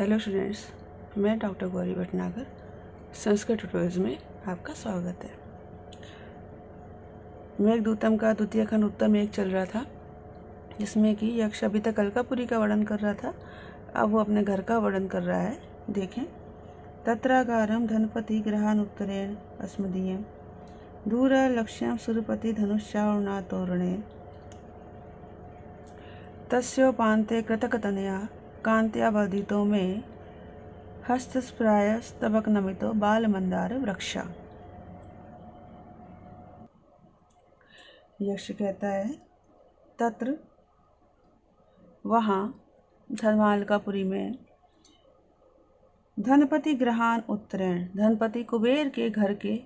Hello students, मैं doctor Gauri Bhatnagar Sanskrit tutorials में आपका स्वागत है। मेघदूतम का द्वितीय खंड उत्तर में एक चल रहा था, जिसमें कि यक्ष अभी तक अलकापुरी का वर्णन कर रहा था, अब वो अपने घर का वर्णन कर रहा है। देखें, तत्रागारम धनपति ग्रहानुत्तरेण अस्मदीयम दूर लक्ष्यम सुरपति धनुष्यारुणा तोरणे तस्योपान्ते कृतकतनया कांत्या वर्धितो में हस्तस्प्राय स्तबक नमितो बाल मंदार वृक्षा। यक्ष कहता है, तत्र वहाँ धर्मालकापुरी में धनपति ग्रहान उत्तरेण, धनपति कुबेर के घर के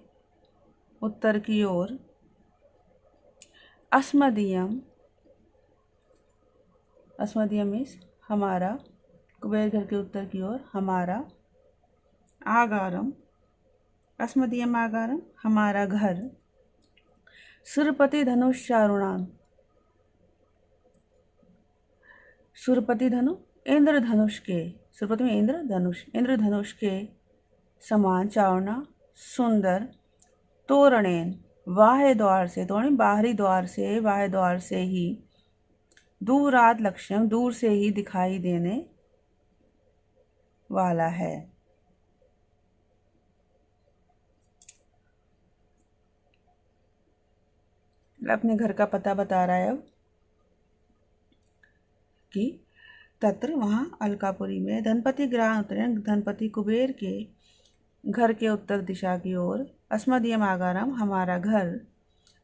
उत्तर की ओर अस्मदीयम, अस्मदीयम मीन्स हमारा, कुबेर घर के उत्तर की ओर हमारा, आगारम, अस्मदीयम आगारम हमारा घर, सुरपति धनुष्यारुणान, सुरपति धनु इंद्र धनुष के, सुरपति में इंद्र धनुष, इंद्र धनुष के समान चारुणा सुंदर, तोरणेन बाह्य द्वार से, तोरण बाहरी द्वार से, बाह्य द्वार से ही, दूरात लक्ष्यम दूर से ही दिखाई देने वाला है। अपने घर का पता बता रहा है अब कि तत्र वहाँ अलकापुरी में धनपति ग्रह उत्तरेण, धनपति कुबेर के घर के उत्तर दिशा की ओर, अस्मदीयम आगारम हमारा घर,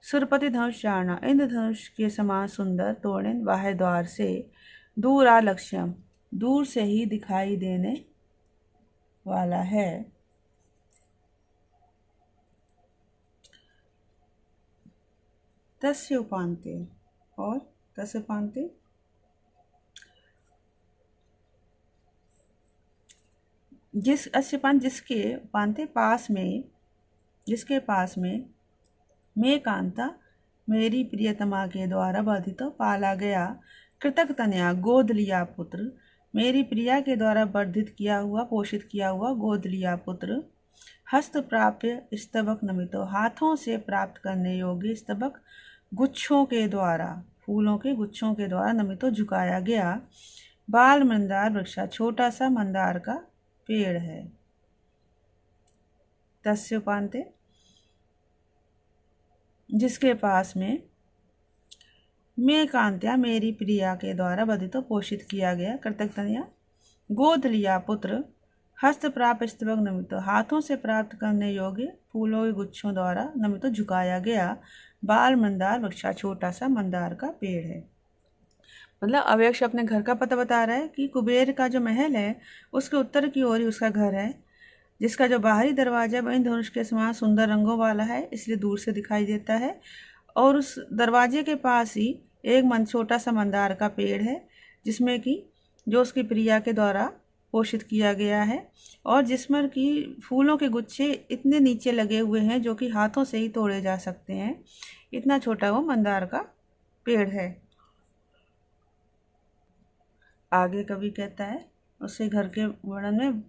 सुरपति धनुष्यारुणा इंद्र धनुष के समान सुंदर, तोरणेन बाह्य द्वार से, दूरा लक्ष्यम दूर से ही दिखाई देने वाला है। तस्य उपान्ते, और तस्य उपान्ते जिस, अस्य उपान्त जिसके, उपान्ते पास में, जिसके पास में, मैं कांता मेरी प्रियतमा के द्वारा वर्धित पाला गया, कृतक तनया गोद लिया पुत्र, मेरी प्रिया के द्वारा वर्धित किया हुआ, पोषित किया हुआ गोद लिया पुत्र, हस्त प्राप्य स्तबक नमितो हाथों से प्राप्त करने योग्य स्तबक गुच्छों के द्वारा, फूलों के गुच्छों के द्वारा नमितो झुकाया गया, बाल मंदार वृक्षा छोटा सा मंदार का पेड़ है। तस्य उपान्ते जिसके पास में, मैं कांत्या मेरी प्रिया के द्वारा वर्धित पोषित किया गया, कृतक तनया गोद लिया पुत्र, हस्त प्राप्त स्तबक नमितो हाथों से प्राप्त करने योग्य फूलों के गुच्छों द्वारा नमितो झुकाया गया, बाल मंदार वृक्षा छोटा सा मंदार का पेड़ है। मतलब अव्यक्ष अपने घर का पता बता रहा है कि कुबेर का जो महल है उसके उत्तर की ओर ही उसका घर है, जिसका जो बाहरी दरवाजा वह धनुष के समान सुंदर रंगों वाला है, इसलिए दूर से दिखाई देता है, और उस दरवाजे के पास ही एक छोटा सा मंदार का पेड़ है, जिसमें कि जो उसकी प्रिया के द्वारा पोषित किया गया है, और जिसमें कि फूलों के गुच्छे इतने नीचे लगे हुए हैं जो कि हाथों से ही तोड़े जा सकते हैं, इतना छोटा वो मंदार का पेड़ है। आगे कवि कहता है, उससे घर के वर्णन में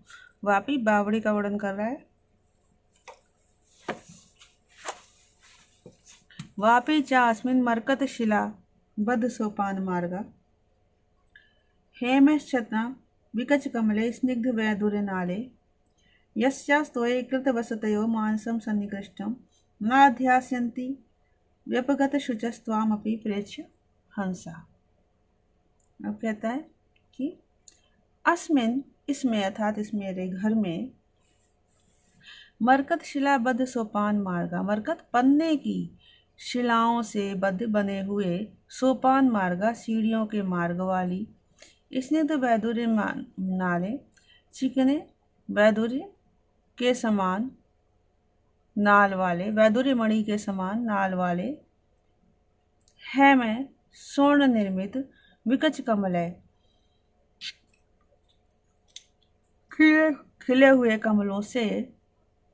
वापी बावड़ी का वर्णन कर रहा है। वापी चास्मिन मरकत शिला बद्ध सोपान मार्गा हेमश्चतना विकच कमले स्निग्ध वैदुर्य नाले यस्यास्तोये कृत वसतयो मानसम सन्निकृष्टम नाध्यास्यन्ति व्यपगत शुचस्त्वामपि प्रेक्ष्य हंसा। अब कहता है कि अस्मिन, इसमें अर्थात इस मेरे घर में, मरकत शिलाबद्ध सोपान मार्गा, मरकत पन्ने की शिलाओं से बद्ध बने हुए सोपान मार्गा सीढ़ियों के मार्ग वाली, स्निग्ध वैदुर्य नाले चिकने वैदुर्य के समान नाल वाले, वैदुर्य मणि के समान नाल वाले, है में स्वर्ण निर्मित विकच कमल है, खिले हुए कमलों से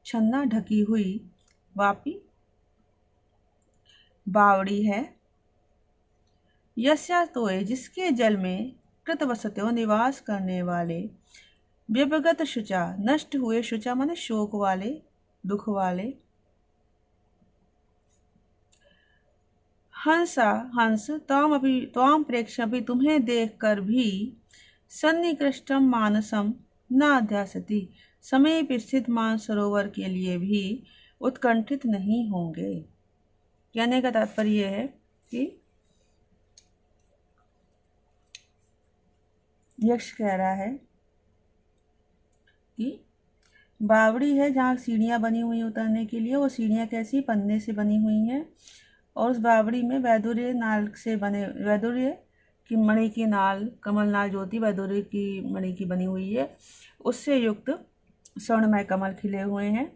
छन्ना ढकी हुई वापी बावड़ी है। यस्या तोय जिसके जल में कृत वसतो निवास करने वाले, व्यपगत शुचा, नष्ट हुए, शुचा माने शोक वाले, दुख वाले। हंसा, हंस, त्वाम प्रेक्षपि, तुम्हें देखकर भी, सन्निकृष्टम मानसम न अध्यासति, समीप स्थित मानसरोवर के लिए भी उत्कंठित नहीं होंगे। कहने का तात्पर्य है कि यक्ष कह रहा है कि बावड़ी है जहाँ सीढ़ियाँ बनी हुई उतरने के लिए, वो सीढ़ियाँ कैसी, पन्ने से बनी हुई हैं, और उस बावड़ी में वैदुर्य नाल से बने, वैदुर्य की मणि की नाल, कमल नाल जो होती वैदुर्य की मणि की बनी हुई है, उससे युक्त स्वर्णमय कमल खिले हुए हैं,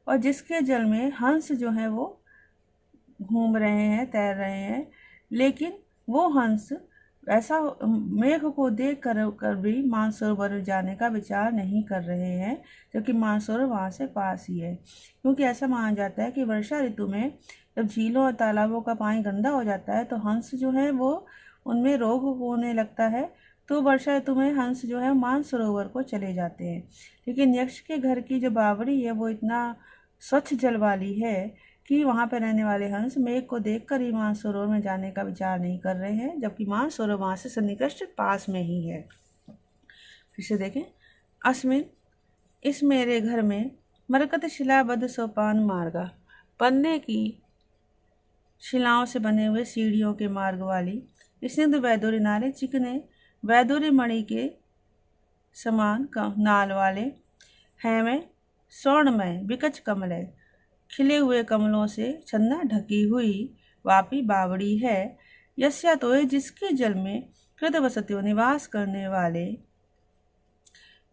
और जिसके जल में हंस जो है वो घूम रहे हैं, तैर रहे हैं। लेकिन वो हंस ऐसा मेघ को देख कर भी मानसरोवर जाने का विचार नहीं कर रहे हैं, क्योंकि मानसरोवर वहाँ से पास ही है। क्योंकि ऐसा माना जाता है कि वर्षा ऋतु में जब झीलों और तालाबों का पानी गंदा हो जाता है तो हंस जो है वो उनमें रोग होने लगता है, तो वर्षा ऋतु में हंस जो है मानसरोवर को चले जाते हैं। लेकिन यक्ष के घर की जो बावड़ी है वो इतना स्वच्छ जल वाली है कि वहाँ पर रहने वाले हंस मेघ को देखकर ही मानसरोवर में जाने का विचार नहीं कर रहे हैं, जबकि मानसरोवर वहाँ से सन्निकृष्ट पास में ही है। फिर से देखें, अस्मिन, इस मेरे घर में, मरकत शिलाबद्ध सोपान मार्गा, पन्ने की शिलाओं से बने हुए सीढ़ियों के मार्ग वाली, स्निग्ध वैदुर्य नाले, चिकने वैदुर्य मणि के समान नाल वाले, हैं में स्वर्णमय विकच कमल है, खिले हुए कमलों से छन्ना ढकी हुई वापी बावड़ी है। यस्या तो है, जिसके जल में कृतवसतियों निवास करने वाले,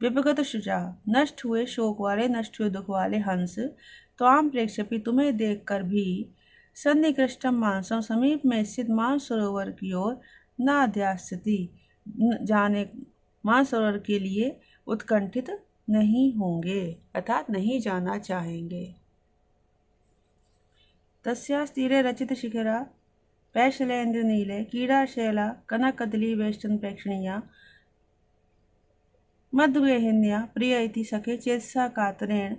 विपगत शुचा, नष्ट हुए शोक वाले, नष्ट हुए दुख वाले हंस, त्वाम प्रेक्षपि, तुम्हें देखकर भी, सन्निकृष्टम मानसम, समीप में स्थित मानसरोवर की ओर न अध्यासति, जाने मानसरोवर के लिए उत्कंठित नहीं होंगे, अर्थात नहीं जाना चाहेंगे। तस्यास्तीरे रचित शिखरा पैशलेन्द्र नीले, कीड़ाशैला कनकदली वेष्टन प्रेक्षणीया, मध्वेहिन्या प्रिय इति सखे चेतसा कातरेण,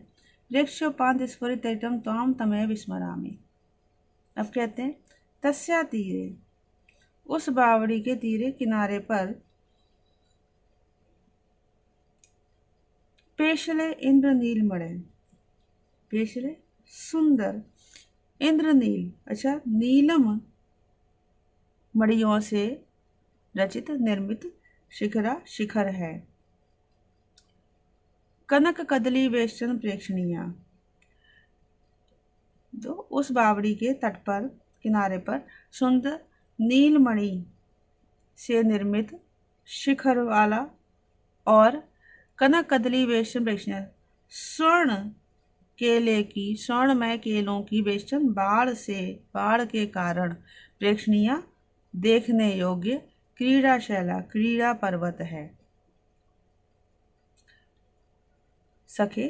प्रेक्ष्योपांत स्फुरितम त्वाम तमेव विस्मरामि। अब कहते हैं, तस्या तीरे, उस बावड़ी के तीरे किनारे पर, पेशले इंद्रनील मड़े, पेशले सुंदर, इंद्रनील अच्छा नीलम मड़ियों से रचित निर्मित शिखर है। कनक कदली वेष्टन प्रेक्षणीया, तो उस बावड़ी के तट पर, किनारे पर सुंदर नीलमणि से निर्मित शिखर वाला और कनक कदली वेष्टन प्रेक्षणीय, स्वर्ण केले की, स्वर्णमय केलों की वेष्टन बाढ़ के कारण प्रेक्षणीय देखने योग्य, क्रीड़ाशैला क्रीड़ा पर्वत है। सखे,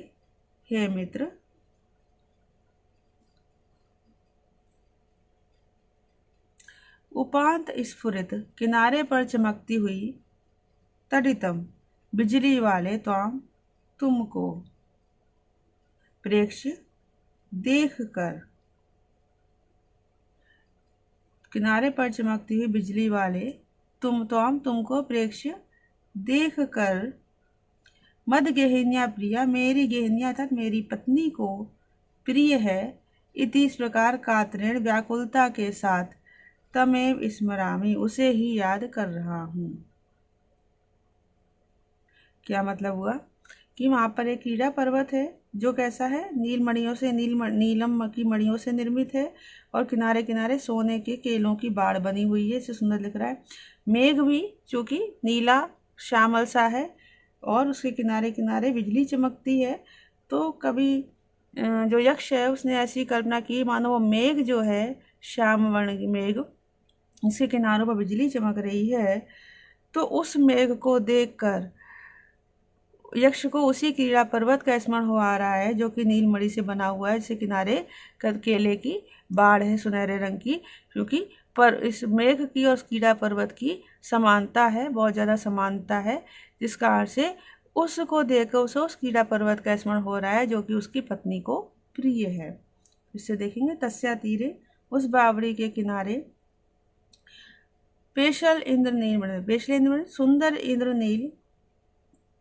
हे मित्र, उपांत स्फुरित, किनारे पर चमकती हुई, तडितम बिजली वाले, त्वाम तुमको, प्रेक्ष्य देख कर, किनारे पर चमकती हुई बिजली वाले, तुमको प्रेक्ष्य देख कर, मद गेहिन्या प्रिया, मेरी गेहिन्या अर्थात मेरी पत्नी को प्रिय है, इति इस प्रकार कातरेण व्याकुलता के साथ, तमेव स्मरामि, उसे ही याद कर रहा हूँ। क्या मतलब हुआ कि वहाँ पर एक क्रीड़ा पर्वत है जो कैसा है, नीलम की मणियों से निर्मित है, और किनारे किनारे सोने के केलों की बाड़ बनी हुई है, इसे सुंदर लिख रहा है। मेघ भी चूंकि नीला श्यामल सा है और उसके किनारे किनारे बिजली चमकती है, तो कभी जो यक्ष है उसने ऐसी कल्पना की मानो वो मेघ जो है, श्याम वर्ण की मेघ, इसके किनारों पर बिजली चमक रही है, तो उस मेघ को देखकर यक्ष को उसी क्रीड़ा पर्वत का स्मरण हो आ रहा है जो कि नीलमणि से बना हुआ है, जिसके किनारे केले की बाढ़ है सुनहरे रंग की, क्योंकि पर इस मेघ की और क्रीड़ा पर्वत की समानता है, बहुत ज़्यादा समानता है, जिस कारण से उसको देखकर उसे उस कीड़ा पर्वत का स्मरण हो रहा है जो कि उसकी पत्नी को प्रिय है। इससे देखेंगे तस्या तीरे, उस बावड़ी के किनारे, पेशल इंद्रनील, पेशल इंद्र सुंदर इंद्रनील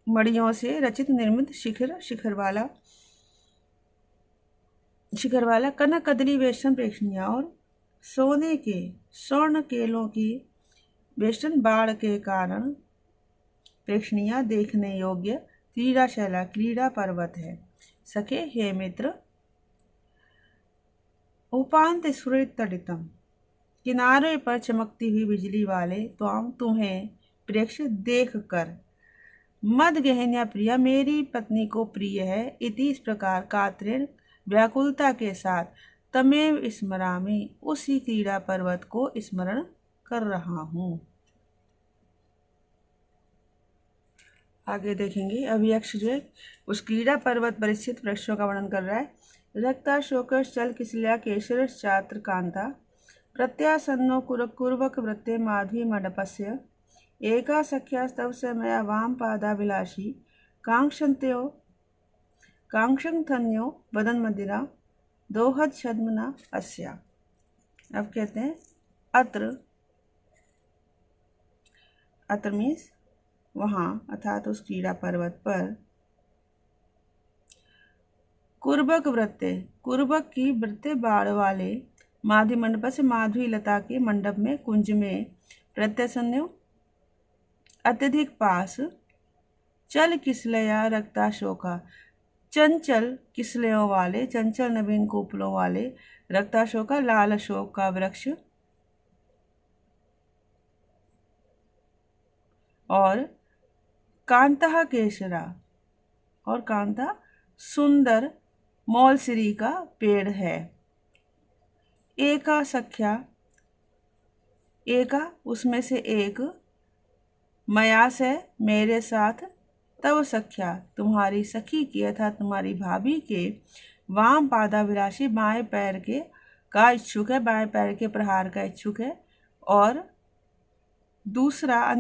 मणियों से रचित निर्मित शिखर वाला कनक कदली वेष्टन प्रेक्षणीय, और सोने के स्वर्ण केलों की वेष्टन बाढ़ के कारण प्रेक्षणीय देखने योग्य क्रीड़ाशैला क्रीड़ा पर्वत है। सखे हे मित्र, उपांत स्फुरित तडितम, किनारे पर चमकती हुई बिजली वाले तुम्हें प्रेक्ष देख कर, मद गहन्या प्रिया, मेरी पत्नी को प्रिय है, इति इस प्रकार कात्रेण व्याकुलता के साथ, तमेव स्मरामि, उसी क्रीड़ा पर्वत को स्मरण कर रहा हूँ। आगे देखेंगे। अभी यक्ष जो है उस क्रीड़ा पर्वत पर स्थित वृक्षों का वर्णन कर रहा है। रक्ताशोकश चल किसल्या केशर चात्र कांता, प्रत्यासन्नो कुर्वक वृत्ते माधवी मंडपस्य, एका सख्यास्तव समय वाम पादाभिलाषी, कांक्षन्यो वदन मदिरा, दोहद छद्मना अस्या। अब कहते हैं अत्र मीन्स वहाँ, अर्थात उस क्रीड़ा पर्वत पर, कुर्बक की वृत्ते बाढ़ वाले, माधवी मंडप से माधवी लता के मंडप में कुंज में, प्रत्यसन्यो अत्यधिक पास, चल किसलया रक्ताशोका, चंचल किसलयों वाले, चंचल नवीन कोपलों वाले, रक्ताशोका लाल अशोक का वृक्ष, और कांता केसरा, और कांता सुंदर मौलसिरी का पेड़ है। एका सख्या, एका उसमें से एक, मयास है मेरे साथ, तब सख्या तुम्हारी सखी की अर्थात तुम्हारी भाभी के, वाम पादाभिलाषी बाएं पैर के का इच्छुक है, बाएं पैर के प्रहार का इच्छुक है, और दूसरा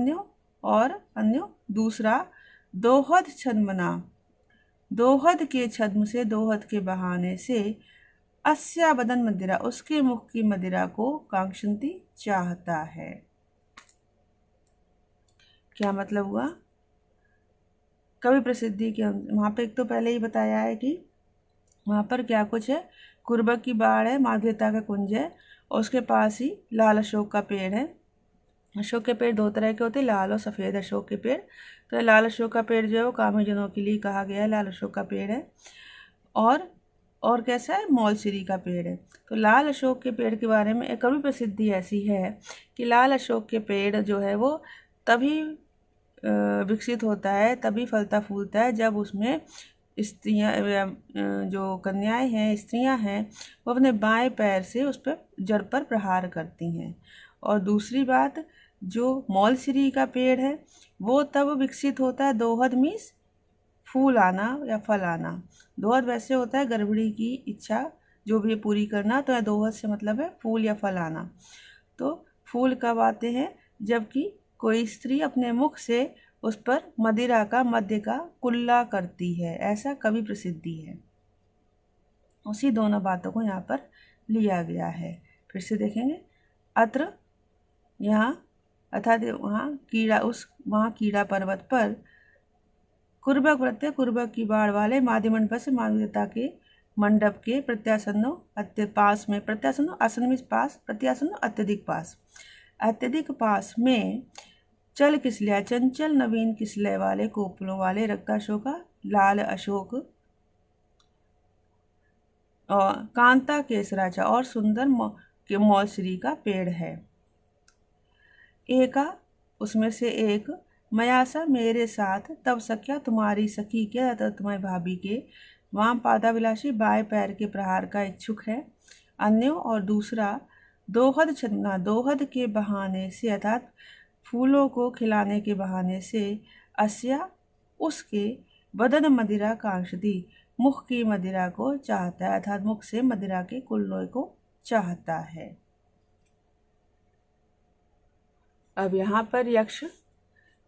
दूसरा दोहद छद्मना, दोहद के छद्म से, दोहद के बहाने से, अस्या बदन मदिरा उसके मुख की मदिरा को, कांक्षन्ति चाहता है। क्या मतलब हुआ? कवि प्रसिद्धि के वहाँ पे एक तो पहले ही बताया है कि वहाँ पर क्या कुछ है, कुर्बक की बाढ़ है, माधुर्यता का कुंज है, और उसके पास ही लाल अशोक का पेड़ है। अशोक के पेड़ दो तरह के होते हैं, लाल और सफ़ेद अशोक के पेड़। तो लाल अशोक का पेड़ जो है वो कामजनों के लिए कहा गया है, लाल अशोक का पेड़ है। और कैसा है, मौलसिरी का पेड़ है। तो लाल अशोक के पेड़ के बारे में एक कवि प्रसिद्धि ऐसी है कि लाल अशोक के पेड़ जो है वो तभी विकसित होता है, तभी फलता फूलता है जब उसमें स्त्रियाँ, जो कन्याएं हैं, स्त्रियां हैं, वो अपने बाएं पैर से उस पर जड़ पर प्रहार करती हैं। और दूसरी बात, जो मौलसिरी का पेड़ है वो तब विकसित होता है, दोहद मीन्स फूल आना या फल आना। दोहद वैसे होता है गर्भिणी की इच्छा जो भी पूरी करना, तो दोहद से मतलब है फूल या फल आना। तो फूल कब आते हैं, जबकि कोई स्त्री अपने मुख से उस पर मदिरा का, मध्य का कुल्ला करती है, ऐसा कवि प्रसिद्धि है। उसी दोनों बातों को यहाँ पर लिया गया है। फिर से देखेंगे। अत्र यहाँ अर्थात वहाँ कीड़ा पर्वत पर, कुर्बक प्रत्यय कुर्बक की बाढ़ वाले, माधवी मंडप से माधुर्यता के मंडप के, प्रत्यासन्नो अत्य पास में, प्रत्यासन्नो आसन में पास, प्रत्यासन्नो अत्यधिक पास, अत्यधिक पास में, चल किसलिया चंचल नवीन किसलय वाले, कोपलों वाले, रक्ताशोका लाल अशोक, और कांता केसराचा और सुंदर मौलसिरी का पेड़ है। एका उसमें से एक, मयासा मेरे साथ, तब सख्या तुम्हारी सखी के अर्थात तुम्हारी भाभी के, वाम पादाभिलाषी बाएं पैर के प्रहार का इच्छुक है। अन्य और दूसरा, दोहद छद्मना दोहद के बहाने से अर्थात फूलों को खिलाने के बहाने से, अस्या उसके, बदन मदिरा कांक्षति मुख की मदिरा को चाहता है, अर्थात मुख से मदिरा के कुल्लों को चाहता है। अब यहाँ पर यक्ष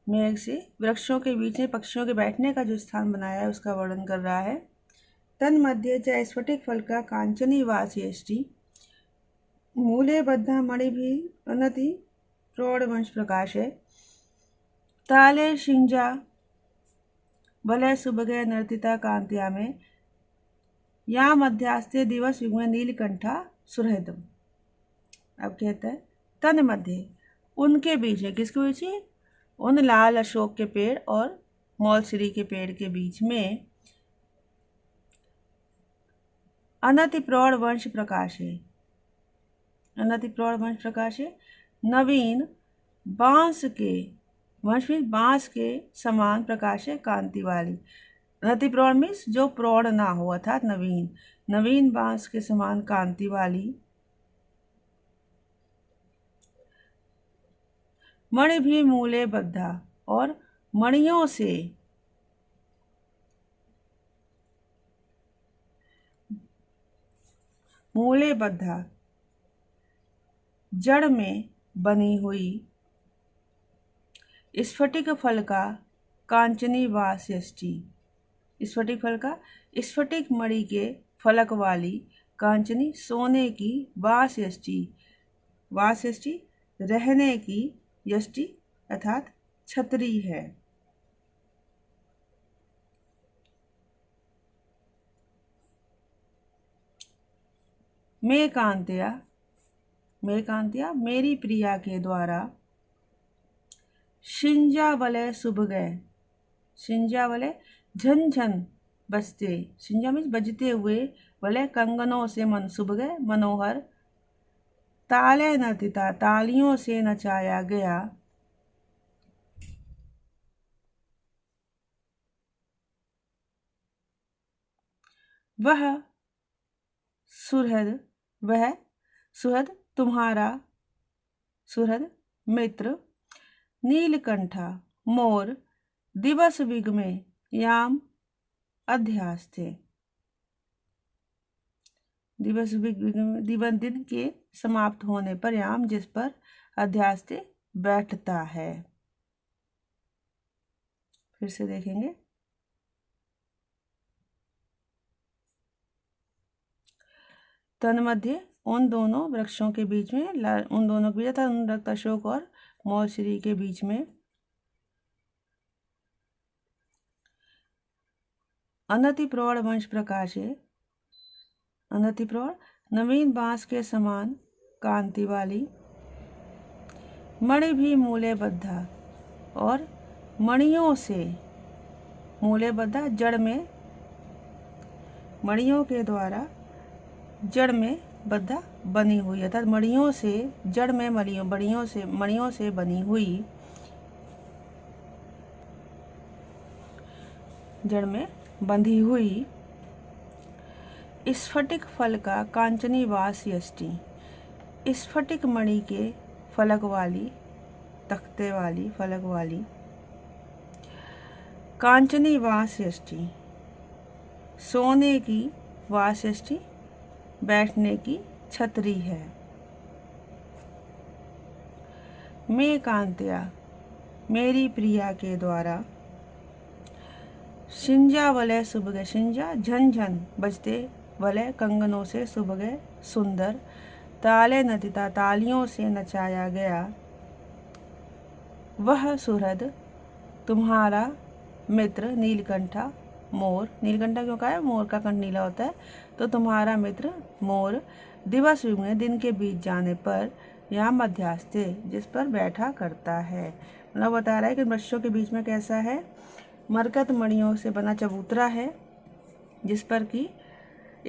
मेघ से वृक्षों के बीच में पक्षियों के बैठने का जो स्थान बनाया है उसका वर्णन कर रहा है। तन्मध्ये च स्फटिक फलका कांचनी वासयष्टि मूले बद्धा मणिभि अनति प्रौढ़वंश प्रकाशे ताले शिंजा वलय सुभगे नर्तिता कांत्या में या मध्यास्ते दिवस युग्म नीलकंठा सुहृदम। अब कहता है तन मध्य, उनके बीच में, किसके बीच में? उन लाल अशोक के पेड़ और मौलश्री के पेड़ के बीच में अनति प्रौढ़ वंश प्रकाश है। अनति प्रौढ़ वंश प्रकाश है, नवीन बांस के वंश में बांस के समान प्रकाश है, कांति वाली। अनति प्रौढ़ मीन्स जो प्रौढ़ ना हो, अर्थात नवीन, नवीन बांस के समान कांति वाली। मणि भी मूले बद्धा, और मणियों से मूले बद्धा, जड़ में बनी हुई। स्फटिक फल का कांचनी वासयष्टि, स्फटिक फल का, स्फटिक मणि के फलक वाली, कांचनी सोने की, वासयष्टि, वासयष्टि रहने की, यष्टि अर्थात छतरी है। मैं कांत्या, मैं कांत्या मेरी प्रिया के द्वारा, शिंजा वलय शुभ गए, शिंजा वलय झन झन बजते, शिंजा में बजते हुए, वलय कंगनों से मन शुभ गए मनोहर, ताले नर्तिता तालियों से नचाया गया, वह सुहृद, वह सुहृद तुम्हारा, सुहृद मित्र, नीलकंठा मोर, दिवस विगमे याम अध्यास थे, दिवस दिवन दिन के समाप्त होने पर, याम जिस पर, अध्यास थे बैठता है। फिर से देखेंगे। तन्मध्ये, उन दोनों वृक्षों के बीच में, उन दोनों के बीच था, रक्त अशोक और मौलश्री के बीच में, अनति प्रौढ़ वंश प्रकाश है, अनति प्रौढ़ नवीन बांस के समान कांति वाली, मणि भी मूले बद्धा, और मणियों से, मूले बद्धा जड़ में, मणियों के द्वारा जड़ में बद्धा बनी हुई, अर्थात मणियों से, जड़ में मणियों से बनी हुई, जड़ में बंधी हुई, स्फटिक फल का कांचनी वासयष्टि, स्फटिक मणि के फलक वाली, तख्ते वाली, फलक वाली, कांचनी वासयष्टि सोने की, वासयष्टि बैठने की छतरी है। मैं कांत्या मेरी प्रिया के द्वारा, शिंजा वलय शुभ गए, शिंजा झन झन बजते वलय कंगनों से, शुभ गए सुंदर, ताले नर्तिता तालियों से नचाया गया, वह सुहृद तुम्हारा मित्र, नीलकंठा मोर, नीलकंठा क्यों कहा है? मोर का कंठ नीला होता है, तो तुम्हारा मित्र मोर, दिवस युग्म दिन के बीत जाने पर, यहाँ मध्यास्ते जिस पर बैठा करता है। मतलब बता रहा है कि वृक्षों के बीच में कैसा है, मरकत मणियों से बना चबूतरा है, जिस पर कि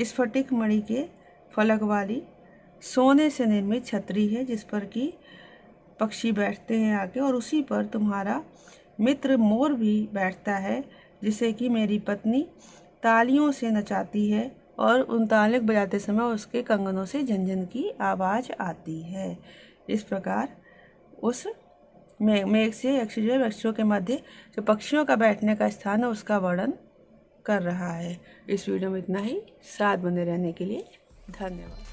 स्फटिक मणि के फलक वाली सोने से निर्मित छतरी है, जिस पर कि पक्षी बैठते हैं आके, और उसी पर तुम्हारा मित्र मोर भी बैठता है, जिसे कि मेरी पत्नी तालियों से नचाती है, और उन तालियां बजाते समय उसके कंगनों से झनझन की आवाज़ आती है। इस प्रकार उस मेघ से अक्षय वृक्षों के मध्य जो पक्षियों का बैठने का स्थान है उसका वर्णन कर रहा है। इस वीडियो में इतना ही। साथ बने रहने के लिए धन्यवाद।